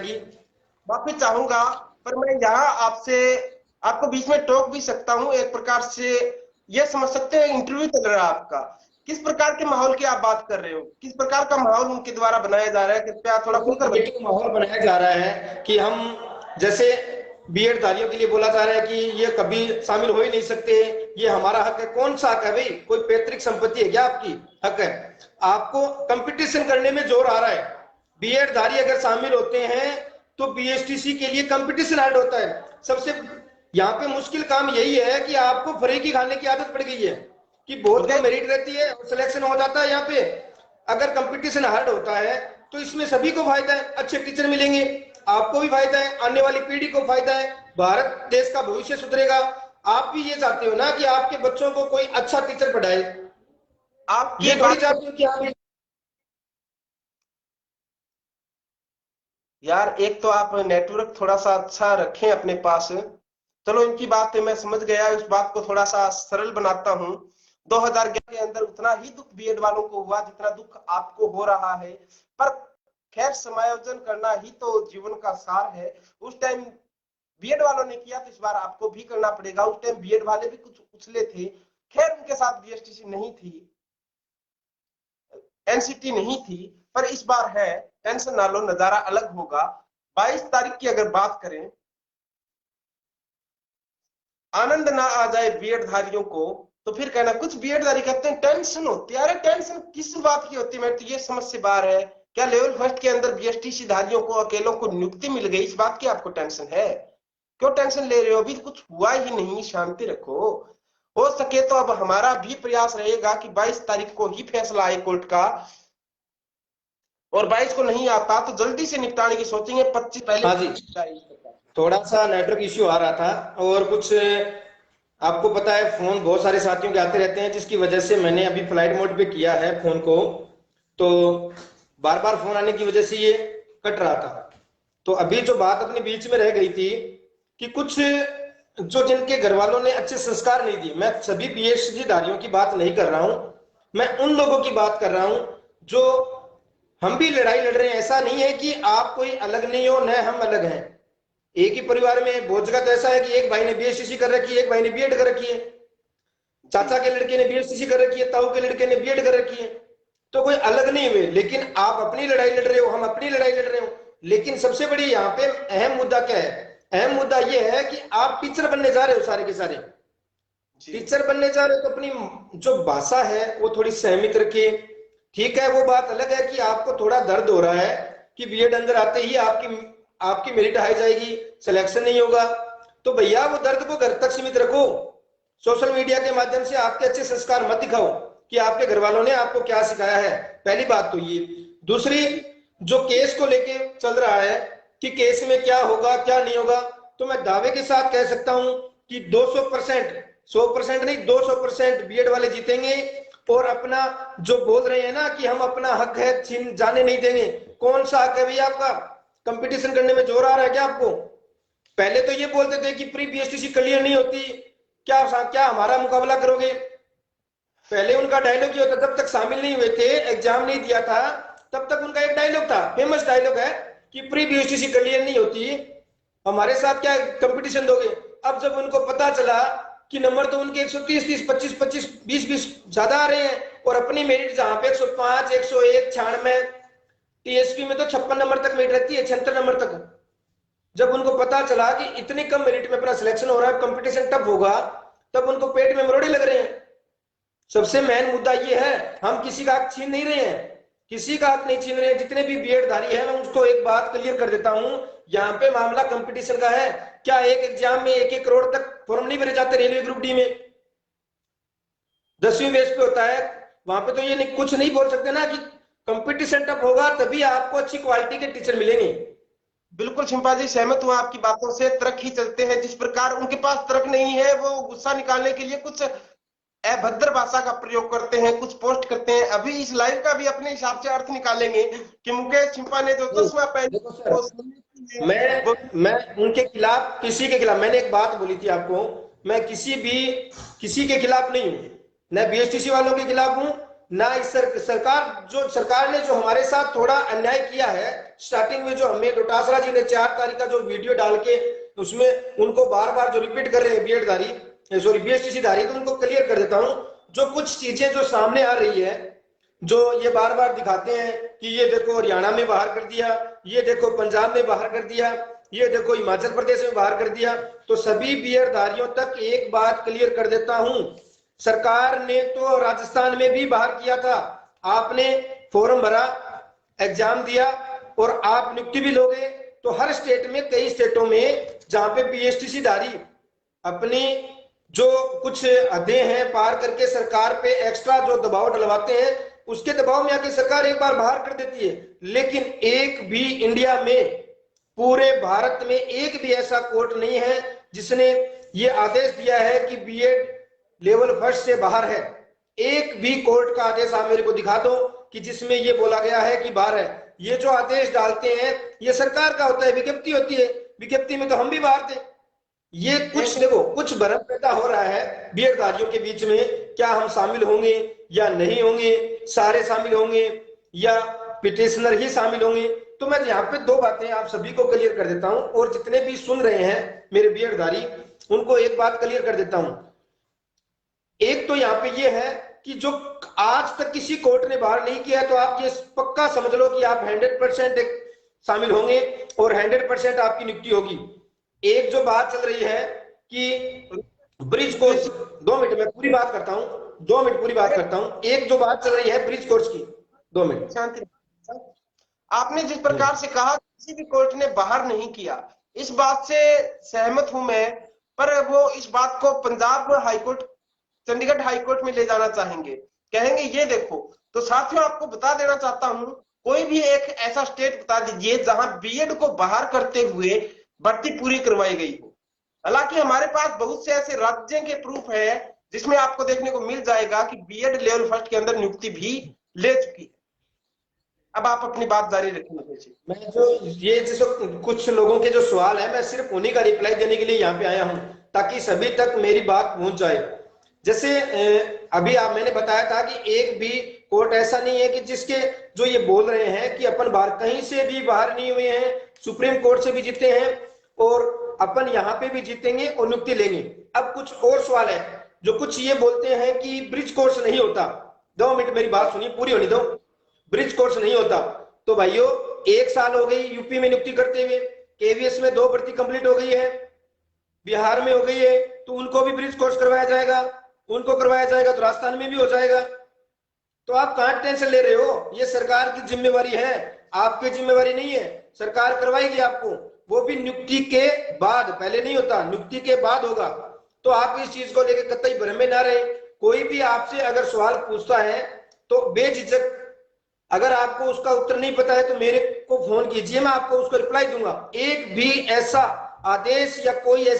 जाएगी। माफी चाहूंगा, पर मैं यहाँ आपसे आपको बीच में टोक भी सकता हूँ एक प्रकार से। ये समझ सकते हैं इंटरव्यू चल रहा है आपका, किस प्रकार के माहौल की आप बात कर रहे हो, किस प्रकार का माहौल उनके द्वारा बनाया जा रहा है, कृपया थोड़ा खुलकर बताइए। देखिए, माहौल बनाया जा रहा है कि हम जैसे बीएड धारियों के लिए बोला जा रहा है कि ये कभी शामिल हो ही नहीं सकते, ये हमारा हक है। कौन सा हक है भाई? कोई पैतृक संपत्ति है क्या आपकी? हक है। आपको कंपटीशन करने में जोर आ रहा है। बीएड धारी अगर शामिल होते हैं तो बीएसटीसी के लिए कंपटीशन हार्ड होता है। सबसे यहाँ पे मुश्किल काम यही है कि आपको फरीकी खाने की आदत पड़ गई है कि बहुत कम मेरिट रहती है और सिलेक्शन हो जाता है। यहाँ पे अगर कंपटीशन हार्ड होता है तो इसमें सभी को फायदा है, अच्छे टीचर मिलेंगे, आपको भी फायदा है, आने वाली पीढ़ी को फायदा है, भारत देश का भविष्य सुधरेगा। आप भी ये चाहते हो ना कि आपके बच्चों को कोई अच्छा टीचर पढ़ाए, आपकी ये थोड़ी बात चाहते हो कि आप। यार, एक तो आप नेटवर्क थोड़ा सा अच्छा रखें अपने पास। चलो, इनकी बात मैं समझ गया, उस बात को थोड़ा सा सरल बनाता हूँ। 2011 के अंदर उतना ही दुख बीएड वालों को हुआ जितना दुख आपको हो रहा है, पर खैर समायोजन करना ही तो जीवन का सार है। उस टाइम बीएड वालों ने किया, तो इस बार आपको भी करना पड़ेगा। उस टाइम बीएड वाले भी कुछ उछले थे, खैर उनके साथ बीएसटीसी नहीं थी, एनसीटी नहीं थी, पर इस बार है। टेंशन ना लो, नजारा अलग होगा। 22 तारीख की अगर बात करें, आनंद ना आ जाए बीएड धारियों को तो फिर कहना कुछ बीएड धारी कहते हैं टेंशन होती है। अरे टेंशन किस बात की होती है? मैं तो ये समझ से बाहर है। क्या लेवल फर्स्ट के अंदर बीएसटीसी धारियों को अकेलों को नियुक्ति मिल गई, इस बात की आपको टेंशन है? क्यों टेंशन ले रहे हो? अभी कुछ हुआ ही नहीं, शांति रखो। हो सके तो अब हमारा भी प्रयास रहेगा कि 22 तारीख को ही फैसला आए कोर्ट का, और 22 को नहीं आता तो जल्दी से निपटाने की सोचेंगे, 25 पहले। हाँ जी, थोड़ा सा नेटवर्क इश्यू आ रहा था और कुछ आपको पता है फोन बहुत सारे साथियों के आते रहते हैं, जिसकी वजह से मैंने अभी फ्लाइट मोड पे किया है फोन को, तो बार बार फोन आने की वजह से ये कट रहा था। तो अभी जो बात अपने बीच में रह गई थी कि कुछ जो जिनके घर वालों ने अच्छे संस्कार नहीं दिए, मैं सभी पीएचडी धारियों की बात नहीं कर रहा हूं, मैं उन लोगों की बात कर रहा हूं जो हम भी लड़ाई लड़ रहे हैं। ऐसा नहीं है कि आप कोई अलग नहीं हो, न हम अलग हैं। एक ही परिवार में बहुत जगह तो ऐसा है कि एक भाई ने बीएससीसी कर रखी है, एक भाई ने बीएड कर रखी है, चाचा के लड़के ने बीएससीसी कर रखी है, ताऊ के लड़के ने बीएड कर रखी है, तो कोई अलग नहीं हुए। लेकिन आप अपनी लड़ाई लड़ रहे हो, हम अपनी लड़ाई लड़ रहे हो। लेकिन सबसे बड़ी यहाँ पे अहम मुद्दा क्या है? अहम मुद्दा यह है कि आप टीचर बनने जा रहे हो, सारे के सारे टीचर बनने जा रहे हो, तो अपनी जो भाषा है वो थोड़ी सहमित रखिए। ठीक है, वो बात अलग है कि आपको थोड़ा दर्द हो रहा है कि बीएड अंदर आते ही आपकी आपकी मेरिट हाई जाएगी, सिलेक्शन नहीं होगा, तो भैया वो दर्द को घर तक सीमित रखो। सोशल मीडिया के माध्यम से आपके अच्छे संस्कार मत दिखाओ कि आपके घर वालों ने आपको क्या सिखाया है। पहली बात तो ये। दूसरी, जो केस को लेके चल रहा है कि केस में क्या होगा क्या नहीं होगा, तो मैं दावे के साथ कह सकता हूं कि 200%, 100% नहीं, 200% बीएड वाले जीतेंगे। और अपना जो बोल रहे हैं ना कि हम अपना हक है छीन जाने नहीं देंगे, कौन सा हक है भैया आपका? कंपटीशन करने में जोर आ रहा है क्या आपको? पहले तो ये बोलते थे कि प्री बीएसटीसी क्लियर नहीं होती, क्या क्या हमारा मुकाबला करोगे? पहले उनका डायलॉग ये होता, जब तक शामिल नहीं हुए थे, एग्जाम नहीं दिया था, तब तक उनका एक डायलॉग था, फेमस डायलॉग है कि प्री बीएसटीसी क्लियर नहीं होती, हमारे साथ क्या कंपटीशन दोगे? अब जब उनको पता चला कि नंबर तो उनके 130, 30, 25, 25, 20, 20 ज्यादा आ रहे हैं, और अपनी मेरिट जहां पे 105, 101, 96, टीएसपी में तो 56 नंबर तक मेरिट रहती है, 76 नंबर तक। जब उनको पता चला कि इतनी कम मेरिट में अपना सिलेक्शन हो रहा है, कंपटीशन टफ होगा, तब उनको पेट में मरोड़े लग रहे हैं। सबसे मेन मुद्दा ये है, हम किसी का हक छीन नहीं रहे हैं, किसी का हक नहीं छीन रहे हैं। जितने भी बीएड धारी है, मैं उसको एक बात क्लियर कर देता हूं, यहाँ पे मामला कंपटीशन का है। क्या एक एग्जाम में 1-1 करोड़ तक फॉर्म नहीं भरे जाते रेलवे ग्रुप डी में? 10वीं बेस पे होता है। वहां पे तो ये नहीं, कुछ नहीं बोल सकते ना कि कंपटीशन टफ होगा तभी आपको अच्छी क्वालिटी के टीचर मिलेंगे। बिल्कुल शिंपा जी, सहमत हूं आपकी बातों से। तर्क ही चलते हैं, जिस प्रकार उनके पास तर्क नहीं है, वो गुस्सा निकालने के लिए कुछ अभद्र भाषा का प्रयोग करते हैं, कुछ पोस्ट करते हैं। अभी इस लाइव का भी अपने हिसाब से अर्थ निकालेंगे कि मुकेश छिंपा ने जो चश्मा पहन देखो सर, वो सुनने की है, वो मैं उनके खिलाफ, किसी के खिलाफ, मैंने एक बात बोली थी आपको, मैं किसी के खिलाफ नहीं हूं, न बीएसटीसी वालों के खिलाफ हूं, ना इस सरकार ने जो हमारे साथ थोड़ा अन्याय किया है स्टार्टिंग में, जो हमें डोटासरा जी ने 4 तारीख का जो वीडियो डाल के उसमें उनको बार बार जो रिपीट कर रहे हैं बीएड धारी, सॉरी बीएसटीसी धारी, तो उनको क्लियर कर देता हूं। जो कुछ चीजें जो सामने आ रही है, जो ये बार बार दिखाते हैं कि ये देखो हरियाणा में बाहर कर दिया, ये देखो पंजाब में बाहर कर दिया, ये देखो हिमाचल प्रदेश में बाहर कर दिया, तो सभी बीएड धारियों तक एक बात क्लियर कर देता हूं, सरकार ने तो राजस्थान में भी बाहर किया था, आपने फॉर्म भरा, एग्जाम दिया और आप नियुक्ति भी लोगे। तो हर स्टेट में, कई स्टेटों में जहां पे बीएसटीसी धारी अपनी जो कुछ हदें हैं पार करके सरकार पे एक्स्ट्रा जो दबाव डलवाते हैं, उसके दबाव में आके सरकार एक बार बाहर कर देती है। लेकिन एक भी इंडिया में, पूरे भारत में एक भी ऐसा कोर्ट नहीं है जिसने ये आदेश दिया है कि बीएड लेवल फर्स्ट से बाहर है। एक भी कोर्ट का आदेश आप मेरे को दिखा दो कि जिसमें ये बोला गया है कि बाहर है। ये जो आदेश डालते हैं ये सरकार का होता है, विज्ञप्ति होती है, विज्ञप्ति में तो हम भी बाहर थे। ये कुछ देखो, कुछ भ्रम पैदा हो रहा है बीएड धारियों के बीच में, क्या हम शामिल होंगे या नहीं होंगे, सारे शामिल होंगे या पिटिशनर ही शामिल होंगे। तो मैं यहाँ पे 2 बातें आप सभी को क्लियर कर देता हूं, और जितने भी सुन रहे हैं मेरे बीएड धारी उनको एक बात क्लियर कर देता हूं। एक तो यहाँ पे ये है कि जो आज तक किसी कोर्ट ने बाहर नहीं किया, तो आप ये पक्का समझ लो कि आप 100% शामिल होंगे और 100% आपकी नियुक्ति होगी। एक जो बात चल रही है कि ब्रिज कोर्स, 2 मिनट में पूरी बात करता हूं, 2 मिनट पूरी बात करता हूं। एक जो बात चल रही है ब्रिज कोर्स की, 2 मिनट शांति। आपने जिस प्रकार से कहा किसी भी कोर्ट ने बाहर नहीं किया, इस बात से सहमत हूं मैं, पर वो इस बात को पंजाब हाईकोर्ट, चंडीगढ़ हाईकोर्ट में ले जाना चाहेंगे, कहेंगे ये देखो। तो साथियों आपको बता देना चाहता हूं, कोई भी एक ऐसा स्टेट बता दीजिए जहां बीएड को बाहर करते हुए भर्ती पूरी करवाई गई हो। हालांकि हमारे पास बहुत से ऐसे राज्यों के प्रूफ है जिसमें आपको देखने को मिल जाएगा कि बीएड लेवल फर्स्ट के अंदर नियुक्ति भी ले चुकी है। अब आप अपनी बात जारी रखेंगे। मैं जो ये जैसे कुछ लोगों के जो सवाल है, मैं सिर्फ उन्हीं का रिप्लाई देने के लिए यहाँ पे आया हूँ ताकि सभी तक मेरी बात पहुंच जाए। जैसे अभी आप मैंने बताया था कि एक भी कोर्ट ऐसा नहीं है कि जिसके जो ये बोल रहे हैं कि अपन बाहर कहीं से भी बाहर नहीं हुए हैं, सुप्रीम कोर्ट से भी जीते हैं और अपन यहाँ पे भी जीतेंगे और नियुक्ति लेंगे। अब कुछ और सवाल है, जो कुछ ये बोलते हैं कि ब्रिज कोर्स नहीं होता। 2 मिनट मेरी बात सुनिए, पूरी होने दो। ब्रिज कोर्स नहीं होता तो भाइयों 1 साल हो गई यूपी में नियुक्ति करते हुए, केवीएस में 2 भर्ती कंप्लीट हो गई है, बिहार में हो गई है, तो उनको भी ब्रिज कोर्स करवाया जाएगा, उनको करवाया जाएगा तो राजस्थान में भी हो जाएगा। तो आप कहां टेंशन ले रहे हो? ये सरकार की जिम्मेवारी है, आपकी जिम्मेवारी नहीं है। सरकार करवाएगी आपको, वो भी नियुक्ति के बाद, पहले नहीं होता, नियुक्ति के बाद होगा। तो आप इस चीज को लेकर कतई भ्रम में ना रहे। कोई भी आपसे अगर सवाल पूछता है तो बेझिझक, अगर आपको उसका उत्तर नहीं पता है तो मेरे को फोन कीजिए, मैं आपको उसको रिप्लाई दूंगा। एक भी ऐसा आदेश या कोई ऐसा,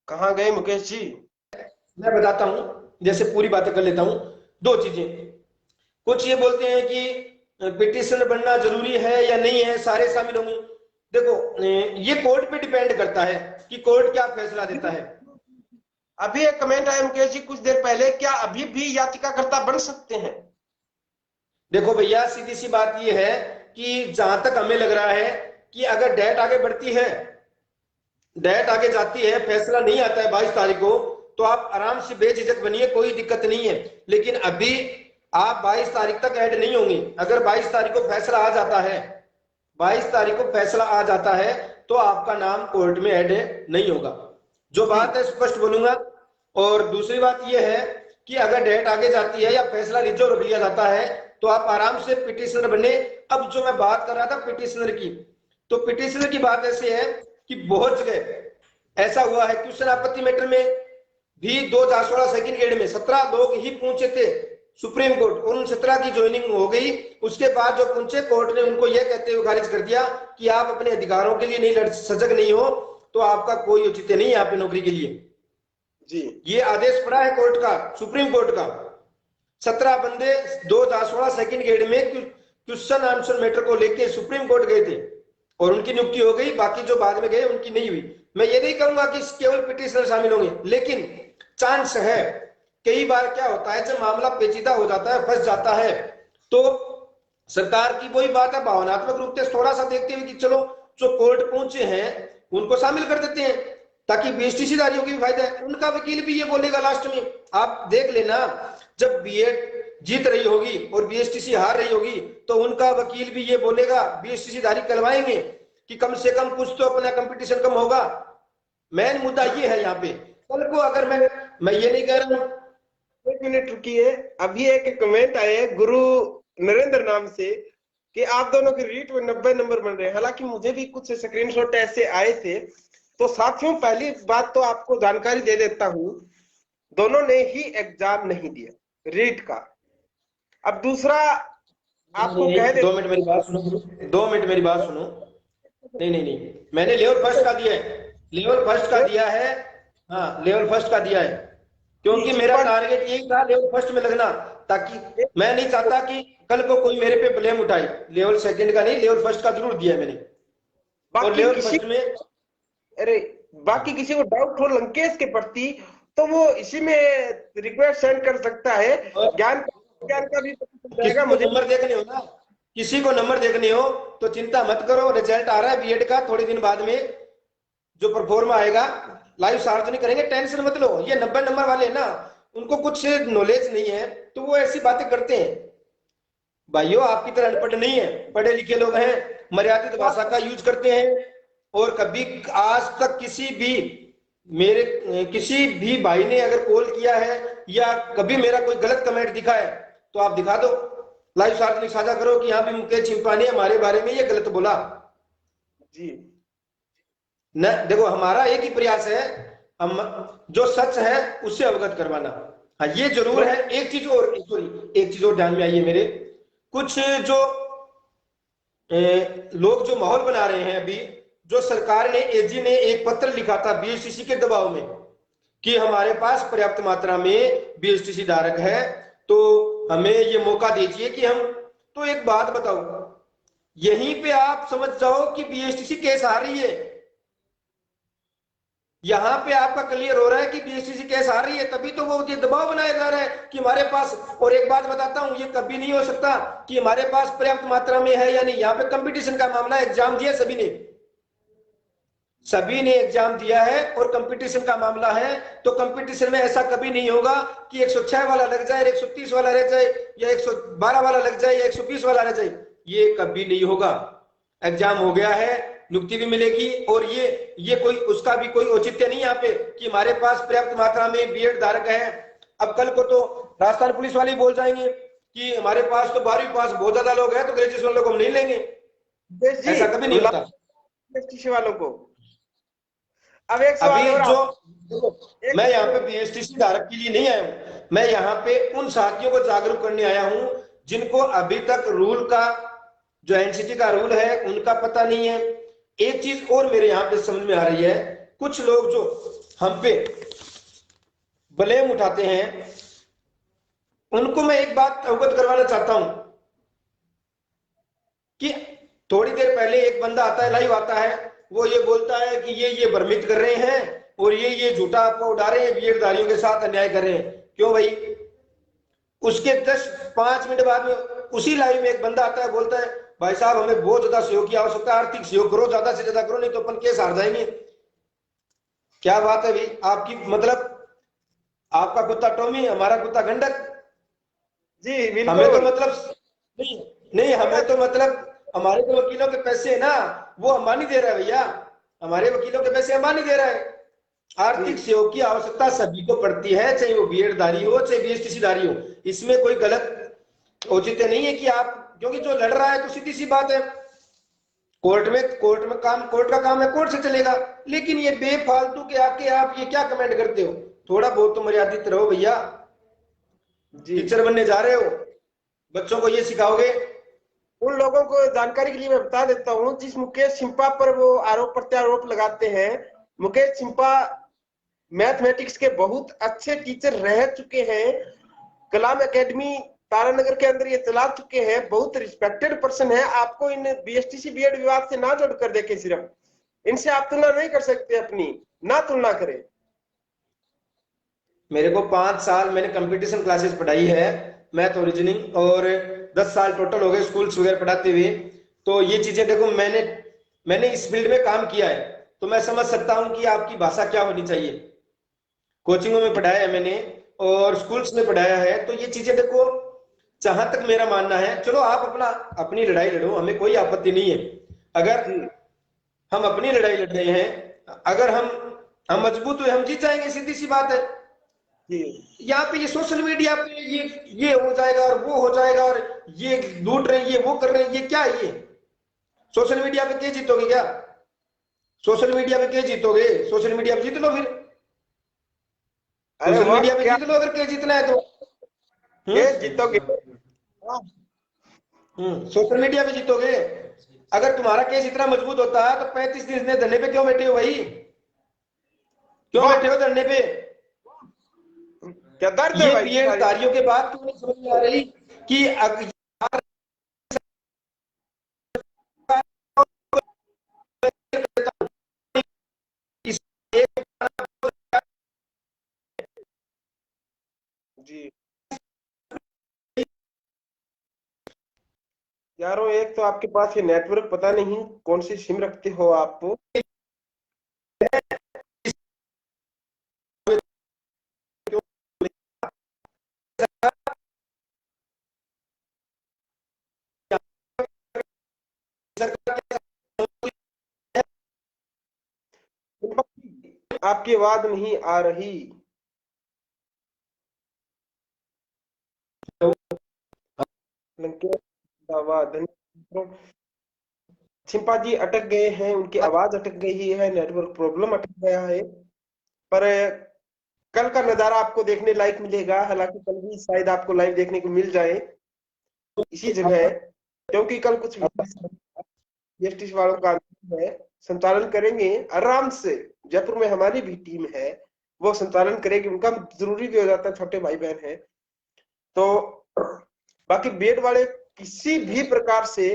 कहां गए मुकेश जी? मैं बताता हूं, जैसे पूरी बातें कर लेता हूं। 2 चीजें, कुछ ये बोलते हैं कि पिटिशनर बनना जरूरी है या नहीं है, सारे शामिल होंगे। देखो ये कोर्ट पे डिपेंड करता है कि कोर्ट क्या फैसला देता है। अभी एक कमेंट आया मुकेश जी कुछ देर पहले, क्या अभी भी याचिकाकर्ता बन सकते हैं? देखो भैया, सीधी सी बात ये है कि जहां तक हमें लग रहा है कि अगर डेट आगे बढ़ती है, डेट आगे जाती है, फैसला नहीं आता है 22 तारीख को, तो आप आराम से बेझिझक बनिए, कोई दिक्कत नहीं है। लेकिन अभी आप 22 तारीख तक ऐड नहीं होंगे। अगर 22 तारीख को फैसला आ जाता है, 22 तारीख को फैसला आ जाता है तो आपका नाम कोर्ट में ऐड नहीं होगा। जो बात है स्पष्ट बोलूंगा। और दूसरी बात यह है कि अगर डेट आगे जाती है या फैसला रिजर्व रख लिया जाता है तो आप आराम से पिटिशनर बने। अब जो मैं बात कर रहा था पिटिशनर की, तो पिटिशनर की बात ऐसी है कि बहुत जगह ऐसा हुआ है, क्वेश्चन आपत्ति मैटर में भी 2016 सेकंड ग्रेड में 17 लोग ही पहुंचे थे सुप्रीम कोर्ट, और उन 17 की ज्वाइनिंग हो गई। उसके बाद जो पहुंचे, कोर्ट ने उनको यह कहते हुए खारिज कर दिया कि आप अपने अधिकारों के लिए नहीं सजग नहीं हो तो आपका कोई औचित्य नहीं है आप नौकरी के लिए जी। ये आदेश पड़ा है कोर्ट का, सुप्रीम कोर्ट का। 17 बंदे 2016 सेकंड ग्रेड में क्वेश्चन आंसर मैटर को लेके सुप्रीम कोर्ट गए थे और उनकी नियुक्ति हो गई। बाकी जो बाद में गए उनकी नहीं हुई। मैं ये नहीं कहूंगा कि केवल पिटिशनर शामिल होंगे, लेकिन चांस है कई बार क्या होता है, जब मामला पेचीदा हो जाता है, फंस जाता है, तो सरकार की वही बात है, भावनात्मक रूप से थोड़ा सा देखते हुए कि चलो जो कोर्ट पहुंचे हैं उनको शामिल कर देते हैं, ताकि बीएसटीसी धारियों की भी फायदा है। उनका वकील भी ये बोलेगा लास्ट में, आप देख लेना, जब बीएड जीत रही होगी और बीएसटीसी हार रही होगी, तो उनका वकील भी ये बोलेगा, बीएसटीसी धारी कहलवाएंगे कि कम से कम कुछ तो अपना कंपटीशन कम होगा। मेन मुद्दा ये है यहाँ पे। कल को अगर मैं ये नहीं कह रहा हूं, 1 मिनट रुकिए, अभी एक कमेंट आए हैं गुरु नरेंद्र नाम से कि आप दोनों के रीट में 90 नंबर बन रहे हैं। हालांकि मुझे भी कुछ स्क्रीनशॉट ऐसे आए थे। तो साथियों, पहली बात तो आपको जानकारी दे देता हूं, दोनों ने ही एग्जाम नहीं दिया रीट का। अब दूसरा आपको कह दे, 2 मिनट मेरी बात सुनो, 2 मिनट मेरी बात सुनो। नहीं नहीं नहीं, मैंने लेवल फर्स्ट का दिया है, लेवल फर्स्ट का दिया है, हाँ लेवल फर्स्ट का दिया है, क्योंकि मेरा टारगेट यही था लेवल फर्स्ट में लगना, ताकि मैं नहीं चाहता कि कल को कोई मेरे पे ब्लेम उठाए। लेवल सेकंड का नहीं, लेवल फर्स्ट का जरूर दिया है मैंने। और बाकी लेवल किसी फर्स्ट में, अरे बाकी किसी को डाउट हो लंकेश के प्रति, तो वो इसी में रिक्वेस्ट सेंड कर सकता है। ज्ञान ज्ञान का भी पता चल किसी जाएगा को मुझे। नंबर देखने हो ना, किसी को नंबर देखने हो तो चिंता मत करो, रिजल्ट आ रहा है बीएड का थोड़े दिन बाद में, जो परफॉर्मा आएगा लाइव सार्वजनिक करेंगे, टेंशन मत लो। ये 90 नंबर वाले ना, उनको कुछ नॉलेज नहीं है तो वो ऐसी बातें करते हैं। भाइयों आपकी तरह अनपढ़ नहीं है, पढ़े लिखे लोग हैं, मर्यादित भाषा का यूज करते हैं। और कभी आज तक किसी भी मेरे किसी भी भाई ने अगर कॉल किया है या कभी मेरा कोई गलत कमेंट दिखा है तो आप दिखा दो, लाइव सार्वजनिक साझा करो कि यहाँ भी मुकेश छिंपा ने हमारे बारे में ये गलत बोला जी। न। देखो हमारा एक ही प्रयास है, हम जो सच है उससे अवगत करवाना। हाँ ये जरूर है। एक चीज और, सॉरी एक चीज और ध्यान में आई है मेरे, कुछ जो लोग जो माहौल बना रहे हैं अभी, जो सरकार ने, एजी ने एक पत्र लिखा था बीएसटीसी के दबाव में कि हमारे पास पर्याप्त मात्रा में बीएसटीसी धारक है, तो हमें ये मौका दीजिए कि हम, तो एक बात बताओ, यहीं पे आप समझ जाओ कि बीएसटीसी केस आ रही है, यहां पे आपका क्लियर हो रहा है कि बीएसटीसी केस आ रही है, तभी तो वो ये दबाव बनाया जा रहा है कि हमारे पास। और एक बात बताता हूं, ये कभी नहीं हो सकता कि हमारे पास पर्याप्त मात्रा में है या नहीं। यहाँ पे कंपटीशन का मामला, एग्जाम दिया सभी ने एग्जाम दिया है और कंपटीशन का मामला है, तो कंपटीशन में ऐसा कभी नहीं होगा कि 106 वाला लग जाए, 130 वाला रह जाए, या 112 वाला लग जाए, या 120 वाला रह जाए, ये कभी नहीं होगा। एग्जाम हो गया है, नियुक्ति भी मिलेगी, और ये कोई उसका भी कोई औचित्य नहीं यहाँ पे कि हमारे पास पर्याप्त मात्रा में बीएड धारक है। अब कल को तो राजस्थान पुलिस वाले बोल जाएंगे कि हमारे पास तो 12वीं पास बहुत ज्यादा लोग हैं, तो ग्रेजुएशन वालों को हम नहीं लेंगे। ऐसा कभी नहीं होता। वालों को अब एक सवाल अभी और जो मैं यहाँ पे बीएसटीसी धारक के लिए नहीं आया हूँ, मैं यहाँ पे उन साथियों को जागरूक करने आया हूँ जिनको अभी तक रूल का, जो एनसीटी का रूल है उनका पता नहीं है। एक चीज और मेरे यहाँ पे समझ में आ रही है, कुछ लोग जो हम पे ब्लेम उठाते हैं, उनको मैं एक बात अवगत करवाना चाहता हूं कि थोड़ी देर पहले एक बंदा आता है, लाइव आता है, वो ये बोलता है कि ये भ्रमित कर रहे हैं और ये झूठा आपको उड़ा रहे हैं, बीएड धारियों के साथ अन्याय कर रहे हैं। क्यों भाई? उसके 10-5 मिनट बाद में उसी लाइव में एक बंदा आता है, बोलता है भाई साहब हमें बहुत ज्यादा सहयोग की आवश्यकता है, आर्थिक सहयोग करो, ज्यादा से ज्यादा करो, नहीं तो अपन केस हार जाएंगे। क्या बात है भाई आपकी? मतलब आपका कुत्ता टॉमी, हमारा कुत्ता गंडक। जी हमें तो बिल्कुल। मतलब नहीं, नहीं हमें तो मतलब हमारे तो वकीलों के पैसे है ना, वो अंबानी दे रहा है भैया, हमारे वकीलों के पैसे अंबानी दे रहा है। आर्थिक सहयोग की आवश्यकता सभी को पड़ती है, चाहे वो बीएड धारी हो चाहे बीएसटीसी धारी हो, इसमें कोई गलत औचित्य नहीं है कि आप, क्योंकि जो लड़ रहा है तो सीधी सी बात है, कोर्ट में काम, कोर्ट का काम है, कोर्ट से चलेगा। लेकिन ये बेफालतू के आके आप ये क्या कमेंट करते हो? थोड़ा बहुत तो मर्यादित रहो भैया। टीचर बनने जा रहे हो, बच्चों को ये सिखाओगे? उन लोगों को जानकारी के लिए मैं बता देता हूं, जिस मुकेश छिंपा पर वो आरोप प्रत्यारोप लगाते हैं, मुकेश छिंपा मैथमेटिक्स के बहुत अच्छे टीचर रह चुके हैं, कलाम एकेडमी तारानगर के अंदर ये चला चुके हैं, बहुत रिस्पेक्टेड पर्सन है। आपको इन बीएसटीसी बीएड विवाद से ना जोड़ कर देखे, सिर्फ इनसे आप तुलना नहीं कर सकते, अपनी ना तुलना करें। मेरे को 5 साल मैंने कंपटीशन क्लासेस पढ़ाई है, मैथ और रीजनिंग, और 10 साल टोटल हो गए स्कूल्स वगैरह पढ़ाते हुए। तो ये चीजें देखो, मैंने मैंने इस फील्ड में काम किया है, तो मैं समझ सकता हूँ कि आपकी भाषा क्या होनी चाहिए। कोचिंगों में पढ़ाया है मैंने, और स्कूल्स में पढ़ाया है, तो ये चीजें देखो, जहां तक मेरा मानना है, चलो आप अपना अपनी लड़ाई लड़ो, हमें कोई आपत्ति नहीं है। अगर जी हम अपनी लड़ाई लड़ रहे हैं, अगर हम मजबूत हुए, हम जीत जाएंगे, सीधी सी बात है। जी यहाँ पे ये सोशल मीडिया पे ये हो जाएगा और वो हो जाएगा, और ये लूट रहे हैं, ये वो कर रहे हैं, ये क्या है ये? सोशल मीडिया पे क्या जीतोगे क्या? सोशल मीडिया पे क्या जीतोगे? सोशल मीडिया पे जीत लो फिर। अरे सोशल वाह मीडिया पे क्या जीत लो अगर क्या जीतना है तो। के हम्म। जीतोगे। वाह, सोशल मीडिया पे जीतोगे। अगर तुम्हारा केस इतना मजबूत होता है तो 35 दिन इतने धरने पे क्यों बैठे हो भाई? क्यों वाह बैठे हो धरने पे? क्या दर्द है ये भाई बीएड सारी। धारियों के बाद क्यों नहीं समझ में आ रही कि अगर इस एक जी यारो, एक तो आपके पास ये नेटवर्क पता नहीं कौन सी सिम रखते हो आप। आपकी आवाज नहीं आ रही। लंकेश आवाज छिंपा जी अटक गए हैं, उनकी आवाज अटक गई है, नेटवर्क प्रॉब्लम अटक गया है। पर कल का नजारा आपको देखने लायक मिलेगा, हालांकि कल भी शायद आपको लाइव देखने को मिल जाए इसी जगह, क्योंकि कल कुछ बीएसटी वालों का आंदोलन है। संचालन करेंगे आराम से, जयपुर में हमारी भी टीम है, वो संचालन करेगी, उनका जरूरी भी हो जाता है, छोटे भाई बहन है। तो बाकी बीएड वाले किसी भी प्रकार से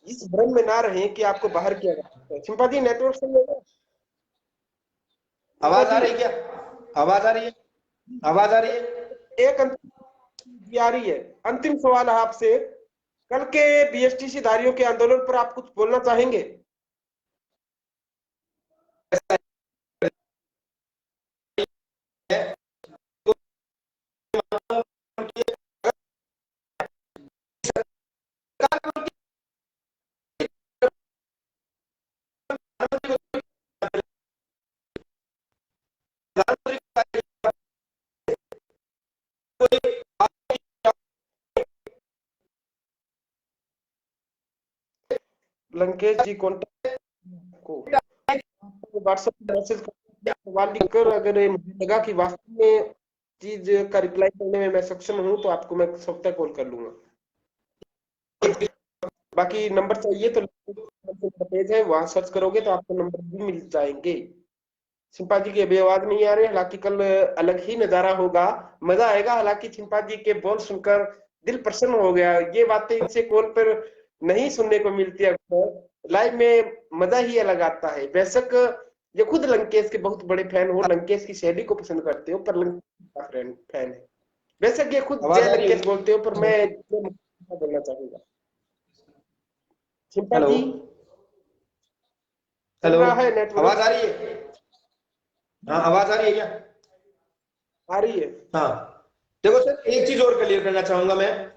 इस भ्रम में ना रहे कि आपको बाहर किया जा सकता है। चिंपा जी नेटवर्क सही है? चिंपा आवाज आ जी रही है क्या? आवाज आ रही है? आवाज आ रही है? एक अंतिम आ रही है, अंतिम सवाल है आपसे। कल के बीएसटीसी धारियों के आंदोलन पर आप कुछ बोलना चाहेंगे? लंकेश जी कॉन्टेक्ट को व्हाट्सएप मैसेज सवाल लिखकर, अगर मुझे लगा कि वास्तव में चीज का रिप्लाई करने में मैं सक्षम हूं तो आपको मैं स्वतः कॉल कर लूंगा। बाकी नंबर चाहिए तो पेज है, वहां सर्च करोगे तो आपको नंबर भी मिल जाएंगे। चिंपा जी की अभी आवाज नहीं आ रही, हालांकि कल अलग ही नजारा होगा, मजा आएगा। हालांकि चिंपा जी के बोल सुनकर दिल प्रसन्न हो गया, ये बातें इनसे कॉल पर नहीं सुनने को मिलती अक्सर, लाइव में मजा ही अलग आता है। बेशक ये खुद लंकेश के बहुत बड़े फैन हो, लंकेश की शैली को पसंद करते हो, पर लंकेश का फैन है। बेशक ये खुद आवाज जय आ रही लंकेश है? बोलते हो, पर मैं बोलना चाहूंगा। चिंपा हेलो? जी चल हेलो? रहा है आवाज नेटवर्क? आ रही है? हाँ, आवाज आ रही है क्या? आ रही है। हाँ। देखो सर, एक चीज और क्लियर करना चाहूंगा मैं।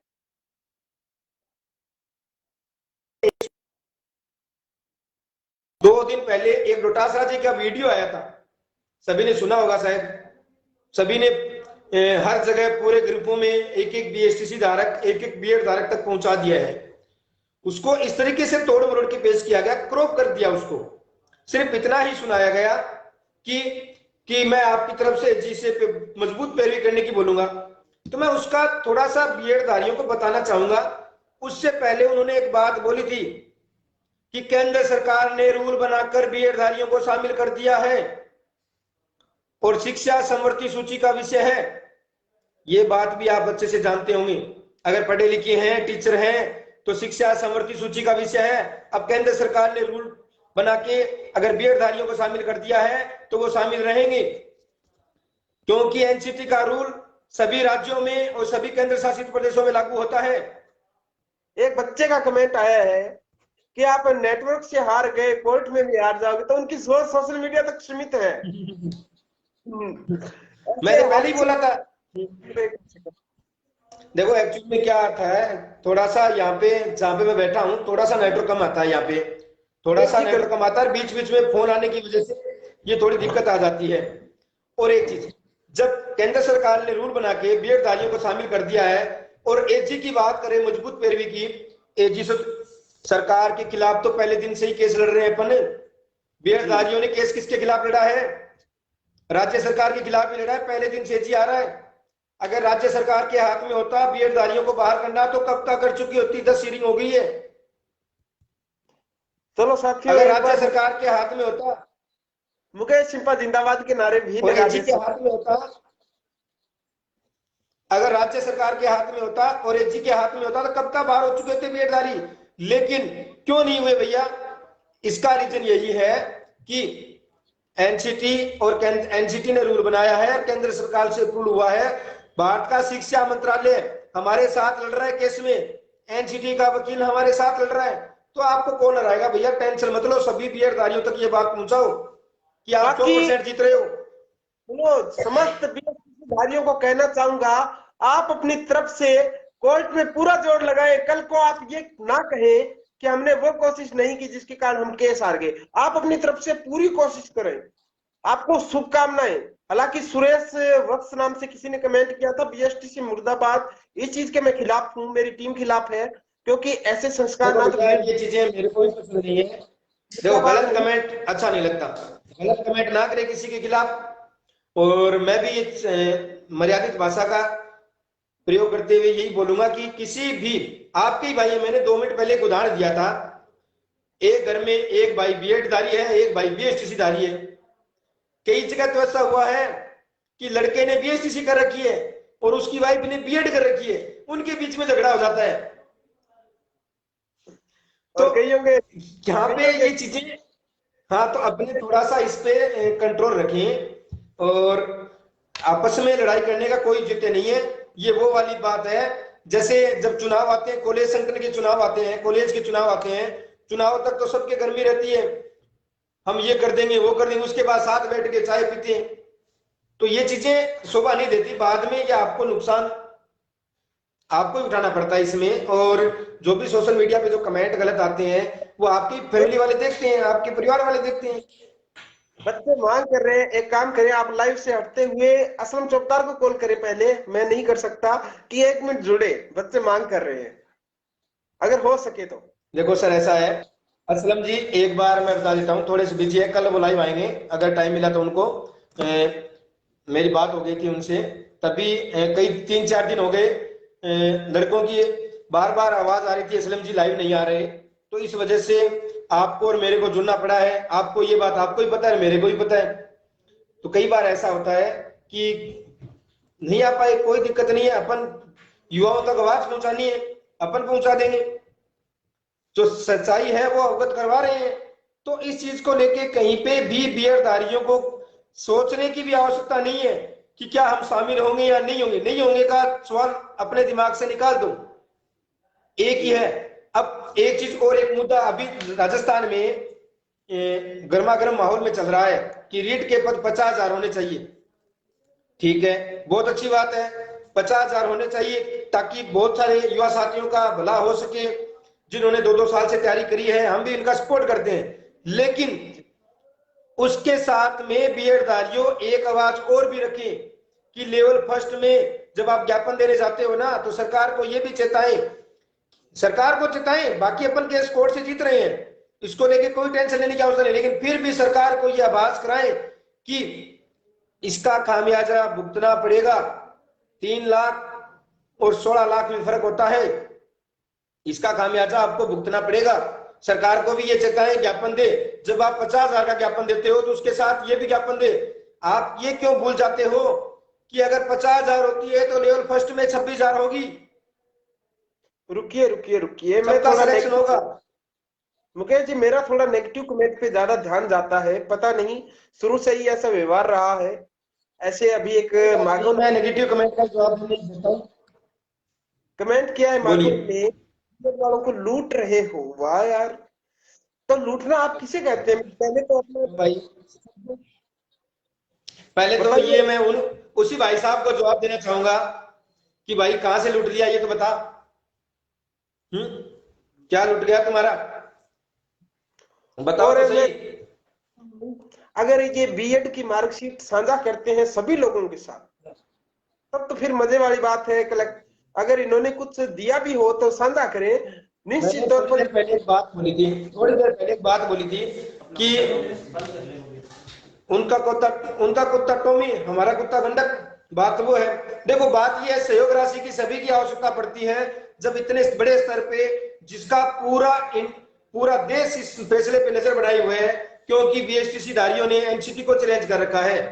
2 दिन पहले एक डोटासरा जी का वीडियो आया था, सभी ने सुना होगा शायद। सभी ने हर जगह पूरे ग्रुपों में एक एक बीएसटीसी धारक, एक एक बीएड धारक तक पहुंचा दिया है। उसको इस तरीके से तोड़ मरोड़ के पेश किया गया, क्रॉप कर दिया उसको। सिर्फ इतना ही सुनाया गया कि कि मैं आपकी तरफ से जी से पे मजबूत पैरवी करने की बोलूंगा। तो मैं उसका थोड़ा सा बीएड धारियों को बताना चाहूंगा। उससे पहले उन्होंने एक बात बोली थी कि केंद्र सरकार ने रूल बनाकर बीएड धारियों को शामिल कर दिया है और शिक्षा समवर्ती सूची का विषय है। ये बात भी आप अच्छे से जानते होंगे, अगर पढ़े लिखे हैं, टीचर हैं, तो शिक्षा समवर्ती सूची का विषय है। अब केंद्र सरकार ने रूल बना के अगर बीएड धारियों को शामिल कर दिया है तो वो शामिल रहेंगे। क्योंकि एनसीटी का रूल सभी राज्यों में और सभी केंद्र शासित प्रदेशों में लागू होता है। एक बच्चे का कमेंट आया है कि आप नेटवर्क से हार गए, कोर्ट में भी हार जाओगे, तो उनकी सोच सोशल मीडिया तक सीमित है। ऐसे मैंने पहले ही हादसे। बोला था। देखो एक्चुअली में क्या आता है, थोड़ा सा यहाँ पे जहाँ पे मैं बैठा हूँ थोड़ा सा नेटवर्क कम आता है, यहाँ पे थोड़ा सा जी नेटवर्क कम आता है, बीच बीच में फोन आने की वजह से ये थोड़ी दिक्कत आ जाती है। और एक चीज, जब केंद्र सरकार ने रूल बना के बीएड धारियों को शामिल कर दिया है, और एजी की बात करें, मजबूत पैरवी की, एजी सरकार के खिलाफ तो पहले दिन से ही केस लड़ रहे हैं अपन। बीएड धारियों ने केस किसके खिलाफ लड़ा है? राज्य सरकार के खिलाफ ही लड़ा है, पहले दिन से एजी आ रहा है। अगर राज्य सरकार के हाथ में होता बीएड धारियों को बाहर करना, तो कब तक कर चुकी होती, 10 सीटिंग हो गई है। चलो साथियों, अगर एक राज्य बार सरकार के हाथ में होता मुकेश सिंपा जिंदाबाद के नारे भी और लगा एजी दे के सकते। हाथ में होता, अगर राज्य सरकार के हाथ में होता और एजी के हाथ में होता, तो कब तक बाहर हो चुके थे बीएडधारी। लेकिन क्यों नहीं हुए भैया? इसका रीजन यही है कि एनसीटी और एनसीटी ने रूल बनाया है, केंद्र सरकार से अप्रूव हुआ है। भारत का शिक्षा मंत्रालय हमारे साथ लड़ रहा है केस में, एनसीटी का वकील हमारे साथ लड़ रहा है। तो आपको कौन हराएगा भैया? टेंशन मत लो, सभी बीएडधारियों तक ये बात पहुंचाओ कि आप बाकी 100% जीत रहे हो। सुनो, समस्त बीएससी को कहना चाहूंगा, आप अपनी तरफ से कोर्ट में पूरा जोर लगाएं। कल को आप ये ना कहें कि हमने वो कोशिश नहीं की जिसके कारण हम केस हार गए। आप अपनी तरफ से पूरी कोशिश करें। आपको शुभकामनाएं। हालांकि सुरेश वत्स नाम से किसी ने कमेंट किया था, बीएसटीसी मुर्दाबाद। इस चीज के मैं खिलाफ हूं, मेरी टीम खिलाफ है, क्योंकि ऐसे संस्कार देखो ना तो भैया, ये चीजें मेरे को भी पसंद नहीं है। देखो, मुर्दाबाद गलत नहीं। कमेंट अच्छा नहीं लगता, गलत कमेंट ना करे किसी के खिलाफ। और मैं भी मर्यादित भाषा का प्रयोग करते हुए यही बोलूंगा कि किसी भी आपके ही भाई है, मैंने 2 मिनट पहले एक उदाहरण दिया था, एक घर में एक भाई बीएड धारी है, एक भाई बीएसटीसी धारी है। कई जगह तो ऐसा हुआ है कि लड़के ने बीएसटीसी कर रखी है और उसकी वाइफ ने बीएड कर रखी है, उनके बीच में झगड़ा हो जाता है। तो और कई होंगे, यहाँ पे ये चीजें, हाँ, तो अपने थोड़ा सा इस पे कंट्रोल रखें, और आपस में लड़ाई करने का कोई जिते नहीं है। ये वो वाली बात है, जैसे जब चुनाव आते हैं, कॉलेज सेंटर के चुनाव आते हैं, कॉलेज के चुनाव आते हैं, चुनाव तक तो सबके गर्मी रहती है, हम ये कर देंगे वो कर देंगे, उसके बाद साथ बैठ के चाय पीते हैं। तो ये चीजें शोभा नहीं देती, बाद में ये आपको नुकसान आपको ही उठाना पड़ता है इसमें। और जो भी सोशल मीडिया पे जो कमेंट गलत आते हैं, वो आपकी फैमिली वाले देखते हैं, आपके परिवार वाले देखते हैं। बच्चे मांग कर रहे हैं, एक काम करें, आप लाइव से हटते हुए असलम चौकदार को कॉल करें पहले, मैं नहीं कर सकता, कि 1 मिनट जुड़े, बच्चे मांग कर रहे हैं, अगर हो सके तो। देखो सर, ऐसा है असलम जी, एक बार मैं बता देता हूँ, थोड़े से बिजी है, कल वो लाइव आएंगे, अगर टाइम मिला तो उनको मेरी बात हो गई थी उनसे, तभी कई 3-4 दिन हो गए, लड़कों की बार बार आवाज आ रही थी असलम जी लाइव नहीं आ रहे, तो इस वजह से आपको और मेरे को जुड़ना पड़ा है। आपको ये बात आपको ही पता है, मेरे को ही पता है। तो कई बार ऐसा होता है कि नहीं आ पाए, कोई दिक्कत नहीं है, अपन युवाओं तक आवाज पहुंचानी है, अपन पहुंचा देंगे, जो सच्चाई है वो अवगत करवा रहे हैं। तो इस चीज को लेके कहीं पे भी बीएडधारियों को सोचने की भी आवश्यकता नहीं है कि क्या हम शामिल होंगे या नहीं होंगे। नहीं होंगे का सवाल अपने दिमाग से निकाल दो, एक ही है। अब एक चीज और, एक मुद्दा अभी राजस्थान में गर्मा गर्म माहौल में चल रहा है कि रीट के पद 50,000 होने चाहिए। ठीक है, बहुत अच्छी बात है, 50,000 होने चाहिए, ताकि बहुत सारे युवा साथियों का भला हो सके, जिन्होंने 2-2 साल से तैयारी करी है, हम भी इनका सपोर्ट करते हैं। लेकिन उसके साथ में बीएडधारियों एक आवाज और भी रखें कि लेवल फर्स्ट में जब आप ज्ञापन देने जाते हो ना, तो सरकार को यह भी चेताएं, सरकार को चेताएं, बाकी अपन केस कोर्ट से जीत रहे हैं, इसको लेके कोई टेंशन लेने की आवश्यकता नहीं, लेकिन फिर भी सरकार को यह आभास कराएं कि इसका खामियाजा भुगतना पड़ेगा। 3 लाख और 16 लाख में फर्क होता है, इसका खामियाजा आपको भुगतना पड़ेगा। सरकार को भी ये चेताएं, ज्ञापन दे, जब आप 50,000 का ज्ञापन देते हो तो उसके साथ ये भी ज्ञापन दे। आप ये क्यों भूल जाते हो कि अगर 50,000 होती है तो लेवल फर्स्ट में 26,000 होगी, रुकिए रुकिए रुकिए, मैं सबका थोड़ा सिलेक्शन होगा। मुकेश जी, मेरा थोड़ा नेगेटिव कमेंट पे ज्यादा ध्यान जाता है, पता नहीं शुरू से ही ऐसा व्यवहार रहा है। ऐसे अभी एक मागो मैं नेगेटिव कमेंट का जवाब नहीं देता हूँ। कमेंट किया है मागो बोलिए। ने, वालों को लूट रहे हो। वाह यार, तो लूटना आप किसे कहते हैं? पहले तो अपने भाई पहले तो ये बताइए। मैं उसी भाई साहब को जवाब देना चाहूंगा कि भाई कहां से लूट लिया ये तो बता। हम्म क्या लूट गया तुम्हारा, बताओ और तो मैं सही। अगर ये बीएड की मार्कशीट साझा करते हैं सभी लोगों के साथ, तब तो फिर मजे वाली बात है। कलेक्ट अगर इन्होंने कुछ दिया भी हो तो साझा करें, मैंने निश्चित तौर थोड़ी पर। देर पहले एक बात बोली थी, थोड़ी देर पहले एक बात बोली थी कि उनका कुत्ता उनका कुत्ता टॉमी, हमारा कुत्ता गंडक। बात वो है। देखो बात ये है, सहयोग राशि की सभी की आवश्यकता पड़ती है जब इतने बड़े स्तर पे, जिसका पूरा देश इस फैसले पे नजर बनाए हुए है, क्योंकि बीएसटीसी धारियों ने एनसीटी को चैलेंज कर रखा है।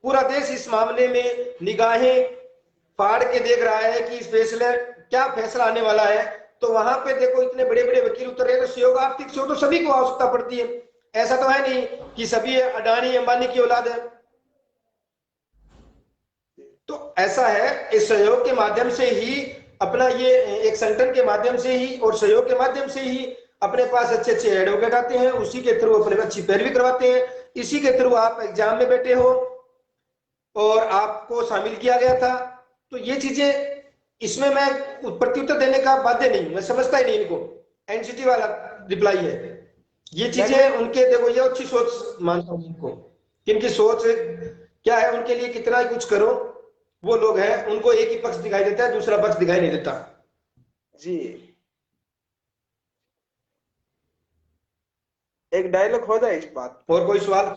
पूरा देश इस मामले में निगाहें फाड़ के देख रहा है कि इस फैसले क्या फैसला आने वाला है। तो वहां पे देखो इतने बड़े बड़े वकील उतर रहे हैं, तो सहयोग आर्थिक सहयोग तो सभी को आवश्यकता पड़ती है। ऐसा तो है नहीं कि सभी अडानी अंबानी की औलाद है। तो ऐसा है, इस सहयोग के माध्यम से ही अपना ये एक संगठन के माध्यम से ही और सहयोग के माध्यम से ही अपने पास अच्छे अच्छे एडवोकेट आते हैं, उसी के थ्रू अपने अच्छी पैरवी करवाते हैं। इसी के थ्रू आप एग्जाम में बैठे हो और आपको शामिल किया गया था। तो ये चीजें, इसमें मैं प्रत्युत्तर देने का बाध्य नहीं, मैं समझता ही नहीं इनको। एनसीटी वाला रिप्लाई है, ये चीजें सेगमेंट उनके, देखो ये अच्छी सोच मानता हूँ उनको, कि इनकी सोच क्या है, उनके लिए कितना ही कुछ करो। वो लोग हैं, उनको एक ही पक्ष दिखाई देता है, दूसरा पक्ष दिखाई नहीं देता। जी, एक डायलॉग हो जाए इस बात और कोई सवाल?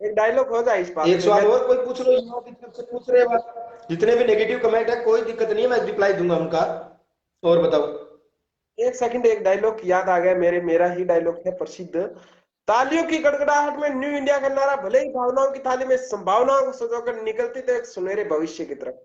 एक डायलॉग हो जाए इस बात एक पे। सवाल मैं और कोई पूछ लो, युवाओं की तरफ से पूछ रहे बात, जितने भी नेगेटिव कमेंट है कोई दिक्कत नहीं है, मैं रिप्लाई दूंगा उनका। और बताओ। एक सेकंड, एक डायलॉग याद आ गया मेरे, मेरा ही डायलॉग है प्रसिद्ध। तालियों की गड़गड़ाहट में न्यू इंडिया का नारा भले ही भावनाओं की थाली में संभावनाओं को सजोकर निकलती तो एक सुनहरे भविष्य की तरफ,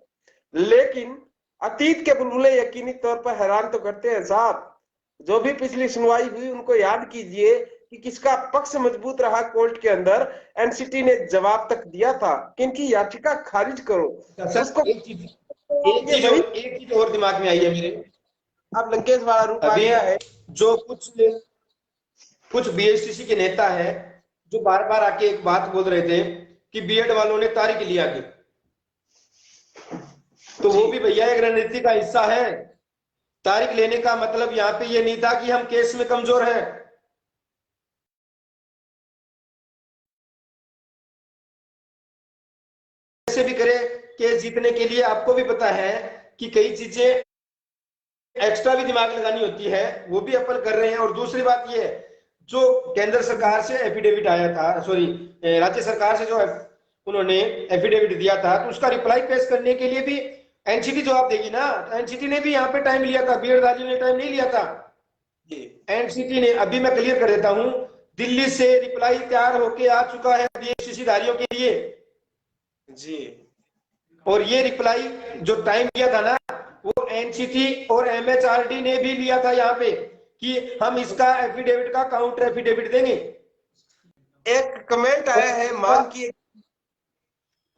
लेकिन अतीत के बुलबुले यकीनी तौर पर हैरान तो करते हैं साहब। जो भी पिछली सुनवाई हुई उनको याद कीजिए कि किसका पक्ष मजबूत रहा कोर्ट के अंदर। एनसीटी ने जवाब तक दिया था कि इनकी याचिका खारिज करो, सर उसको ये वही एक चीज और दिमाग में आई है मेरे। अब लंकेश वाला रूप आ अभी गया है। जो कुछ कुछ बीएसटीसी के नेता है, जो बार बार आके एक बात बोल रहे थे कि बीएड वालों ने तारीख लिया की, तो जी, वो भी भैया एक रणनीति का हिस्सा है। तारीख लेने का मतलब यहाँ पे ये नहीं था कि हम केस में कमजोर हैं। कैसे भी करे केस जीतने के लिए, आपको भी पता है कि कई चीजें एक्स्ट्रा भी दिमाग लगानी होती है, वो भी अपन कर रहे हैं। और दूसरी बात ये है, जो केंद्र सरकार से एफिडेविट आया था, सॉरी राज्य सरकार से जो उन्होंने एफिडेविट दिया था, तो उसका रिप्लाई पेश करने के लिए भी एनसीटी जवाब देगी ना। एनसीटी ने भी यहाँ पे टाइम लिया था, बीएड राज्य ने टाइम नहीं लिया था। जी, एनसीटी ने, अभी मैं क्लियर कर देता हूं, दिल्ली से रिप्लाई तैयार होके आ चुका है बीएसटीसी धारियों के लिए। जी, और ये रिप्लाई जो टाइम दिया था ना, वो एनसीटी और एमएचआरडी ने भी लिया था यहाँ पे, कि हम इसका एफिडेविट का काउंटर एफिडेविट देंगे। एक कमेंट आया है, मान की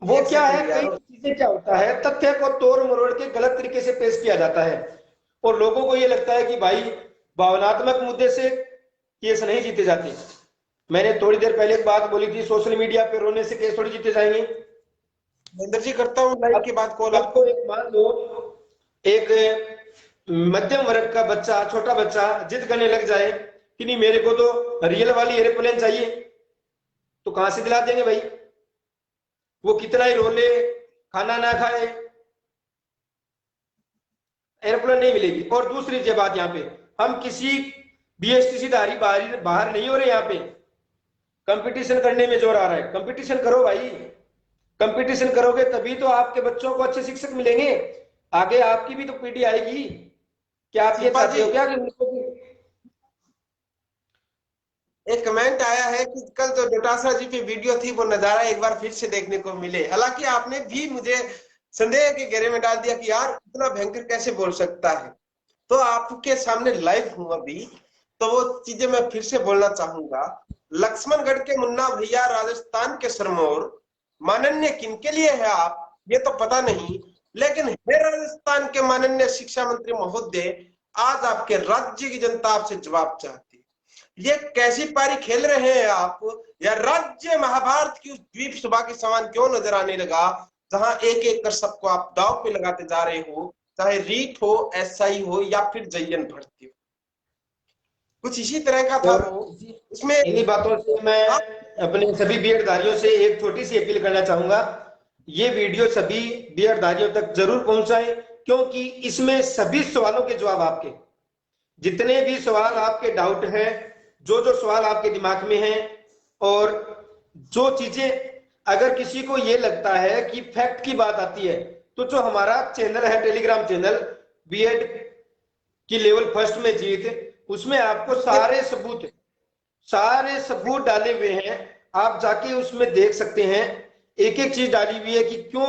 वो एक क्या सेकंड है, कई यार। चीजें क्या होता है, तथ्य को तोड़ मरोड़ के गलत तरीके से पेश किया जाता है, और लोगों को ये लगता है कि भाई भावनात्मक मुद्दे से केस नहीं जीते जाते। मैंने थोड़ी देर पहले एक बात बोली थी, सोशल मीडिया पे रोने से केस थोड़ी जीते जाएंगे। महेंद्र जी, करता हूँ लाइव अब के बाद कॉल कल आपको। को एक मान लो, एक मध्यम वर्ग का बच्चा, छोटा बच्चा जिद करने लग जाए कि नहीं मेरे को तो रियल वाली एरोप्लेन चाहिए, तो कहां से दिला देंगे भाई? वो कितना ही रोले, खाना ना खाए, एरोप्लेन नहीं मिलेगी। और दूसरी बात, यहाँ पे हम किसी बीएसटीसी धारी बाहर बाहर नहीं हो रहे। यहाँ पे कंपटीशन करने में जोर आ रहा है, कंपटीशन करो भाई। कंपटीशन करोगे तभी तो आपके बच्चों को अच्छे शिक्षक मिलेंगे, आगे आपकी भी तो पीढ़ी आएगी। क्या आप ये शिल्पा चाहते जी, हो क्या कि उनको भी? एक कमेंट आया है कि कल जो डोटासरा जी की वीडियो थी वो नजारा एक बार फिर से देखने को मिले। हालांकि आपने भी मुझे संदेह के घेरे में डाल दिया कि यार इतना भयंकर कैसे बोल सकता है, तो आपके सामने लाइव हूं अभी, तो वो चीजें मैं फिर से बोलना चाहूंगा। लक्ष्मणगढ़ के मुन्ना भैया, राजस्थान के सिरमौर, माननीय किनके लिए है आप, ये तो पता नहीं, लेकिन हे राजस्थान के माननीय शिक्षा मंत्री महोदय, आज आपके राज्य की जनता आपसे जवाब चाहती है। ये कैसी पारी खेल रहे हैं आप, या राज्य महाभारत की उस द्वीप सभा के समान क्यों नजर आने लगा, जहां एक एक कर सबको आप दांव पे लगाते जा रहे हो, चाहे रीट हो, एसआई हो, या फिर जयन भर्ती हो। कुछ इसी तरह का था और वो उसमें। इन्हीं बातों से मैं आप अपने सभी बीएड धारियों से एक छोटी सी अपील करना चाहूंगा, ये वीडियो सभी बीएड धारियों तक जरूर पहुंचाएं, क्योंकि इसमें सभी सवालों के जवाब आपके, जितने भी सवाल आपके डाउट हैं, जो जो सवाल आपके दिमाग में हैं, और जो चीजें अगर किसी को ये लगता है कि फैक्ट की बात आती है, तो जो हमारा चैनल है टेलीग्राम चैनल बीएड की लेवल फर्स्ट में जीत, उसमें आपको सारे सबूत डाले हुए हैं, आप जाके उसमें देख सकते हैं। एक एक चीज डाली हुई है कि क्यों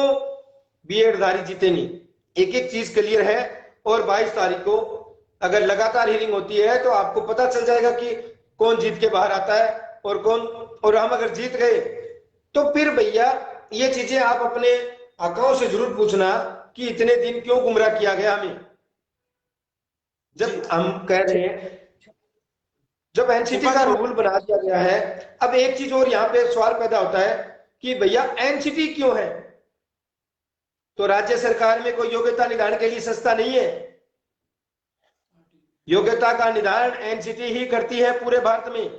बीएड धारी जीते नहीं, एक एक चीज क्लियर है। और 22 तारीख को अगर लगातार हियरिंग होती है तो आपको पता चल जाएगा कि कौन जीत के बाहर आता है और कौन, और हम अगर जीत गए तो फिर भैया ये चीजें आप अपने आकाओं से जरूर पूछना कि इतने दिन क्यों गुमराह किया गया हमें। जब हम कह रहे हैं, जब एनसीटी शिल्पा का जी, रूल बना दिया गया है, अब एक चीज और यहाँ पे सवाल पैदा होता है कि भैया एनसीटी क्यों है, तो राज्य सरकार में कोई योग्यता निधान के लिए संस्था नहीं है, योग्यता का निधान एनसीटी ही करती है पूरे भारत में।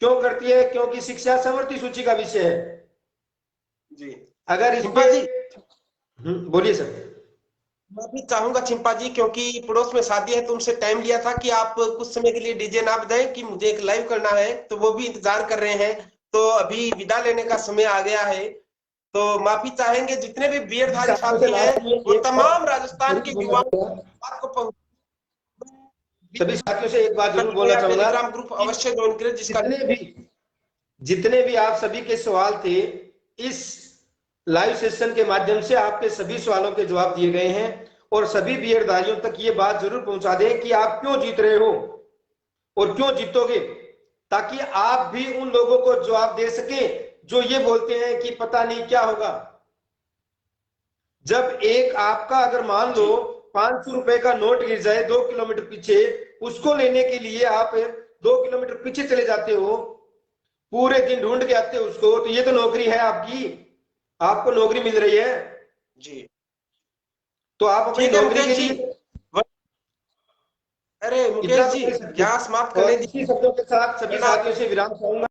क्यों करती है? क्योंकि शिक्षा समवर्ती सूची का विषय है। जी अगर इस चिंपा पे जी, बोलिए सर। मैं भी चाहूंगा चिंपा जी, क्योंकि पड़ोस में शादी है, तुमसे टाइम लिया था कि आप कुछ समय के लिए डीजे ना बजाएं, कि मुझे एक लाइव करना है, तो वो भी इंतजार कर रहे हैं। तो अभी विदा लेने का समय आ गया है, तो माफी चाहेंगे। जितने भी बीएडधारी साथी हैं, वो एक बात तमाम राजस्थान जरूर के बोलना युवाओं चाहूंगा, बात को पहुंच, सभी साथियों से एक बात जरूर बोलना चाहूंगा टेलीग्राम ग्रुप कि अवश्य ज्वाइन करें, जिसका जितने भी जितने भी आप सभी के सवाल थे, इस लाइव सेशन के माध्यम से आपके सभी सवालों के जवाब दिए गए हैं। और सभी बीएडधारियों तक ये बात जरूर पहुंचा दें कि आप क्यों जीत रहे हो और क्यों जीतोगे, ताकि आप भी उन लोगों को जवाब दे सकें जो ये बोलते हैं कि पता नहीं क्या होगा। जब एक आपका अगर मान लो जी 500 रुपए का नोट गिर जाए 2 किलोमीटर पीछे, उसको लेने के लिए आप 2 किलोमीटर पीछे चले जाते हो, पूरे दिन ढूंढ के आते हो उसको, तो ये तो नौकरी है आपकी, आपको नौकरी मिल रही है, जी तो आप अपनी ठीक है नौकरी मुकेश के जी। लिए अरे इतना मुकेश तो जी, कर सकते यहाँ हैं। समाप्त और करने इसी शब्दों के साथ सभी दीजिए। साथियों से विराम चाहूंगा।